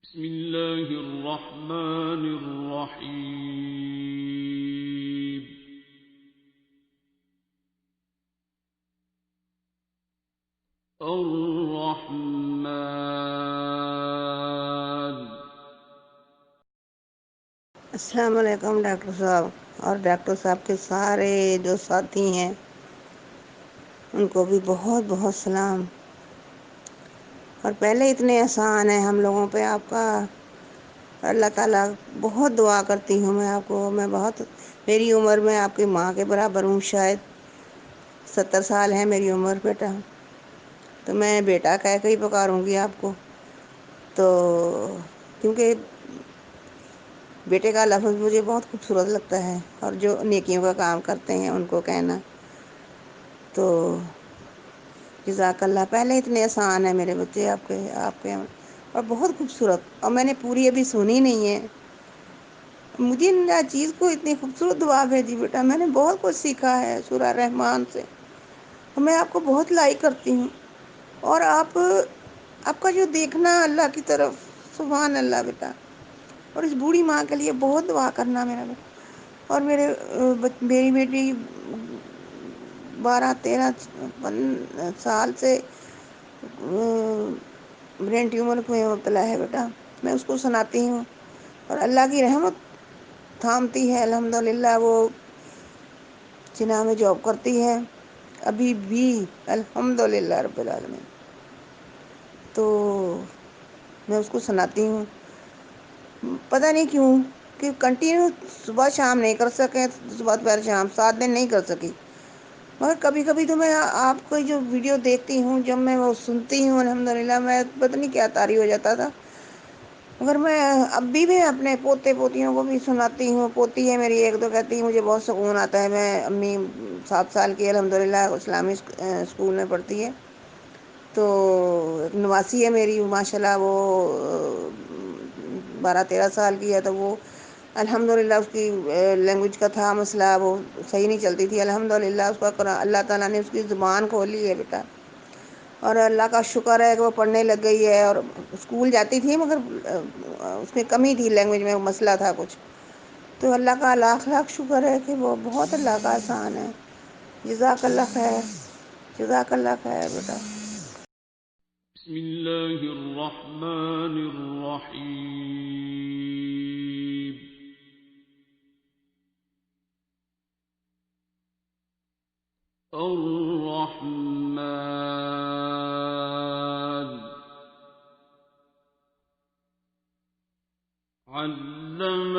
بسم الله الرحمن الرحيم. الرحمن. السلام علیکم ڈاکٹر صاحب اور ڈاکٹر صاحب کے سارے جو ساتھی ہیں ان کو بھی بہت بہت سلام. اور پہلے اتنے احسان ہیں ہم لوگوں پہ آپ کا. اللہ تعالیٰ بہت دعا کرتی ہوں میں آپ کو. میں بہت میری عمر میں آپ کی ماں کے برابر ہوں. شاید 70 سال ہے میری عمر بیٹا. تو میں بیٹا کہہ کے ہی پکاروں گی آپ کو. تو کیونکہ بیٹے کا لفظ مجھے بہت خوبصورت لگتا ہے اور جو نیکیوں کا کام کرتے ہیں ان کو کہنا. تو جزاک اللہ. پہلے اتنے آسان ہیں میرے بچے آپ کے اور بہت خوبصورت. اور میں نے پوری ابھی سنی نہیں ہے. مجھے نہ چیز کو اتنی خوبصورت دعا بھیجی بیٹا. میں نے بہت کچھ سیکھا ہے سورہ رحمان سے. میں آپ کو بہت لائک کرتی ہوں. اور آپ کا جو دیکھنا اللہ کی طرف، سبحان اللہ بیٹا. اور اس بوڑھی ماں کے لیے بہت دعا کرنا میرا بیٹا. اور میری بیٹی 12-13 سال سے برین ٹیومر میں مبتلا ہے بیٹا. میں اس کو سناتی ہوں اور اللہ کی رحمت تھامتی ہے. الحمدللہ وہ چناء میں جاب کرتی ہے ابھی بھی. الحمدللہ رب العالمین. تو میں اس کو سناتی ہوں. پتہ نہیں کیوں کہ کنٹینیو صبح شام نہیں کر سکے. صبح دوپہر شام 7 دن نہیں کر سکی. مگر کبھی کبھی تو میں آپ کو جو ویڈیو دیکھتی ہوں، جب میں وہ سنتی ہوں الحمدللہ، میں پتہ نہیں کیا طاری ہو جاتا تھا. مگر میں اب بھی اپنے پوتے پوتیوں کو بھی سناتی ہوں. پوتی ہے میری 1-2 کہتی ہے مجھے بہت سکون آتا ہے. میں امی 7 سال کی الحمدللہ اسلامی اسکول میں پڑھتی ہے. تو ایک نواسی ہے میری ماشاءاللہ، وہ 12-13 سال کی ہے. تو وہ الحمدللہ اس کی لینگویج کا تھا مسئلہ، وہ صحیح نہیں چلتی تھی. الحمدللہ اس کا اللہ تعالیٰ نے اس کی زبان کھولی ہے بیٹا. اور اللہ کا شکر ہے کہ وہ پڑھنے لگ گئی ہے. اور اسکول جاتی تھی مگر اس میں کمی تھی، لینگویج میں مسئلہ تھا کچھ. تو اللہ کا لاکھ لاکھ شکر ہے کہ وہ بہت اللہ کا احسان ہے. جزاک اللہ خیر. جزاک اللہ خیر بیٹا. بسم الله الرحمن الرحيم. الرحمن. علم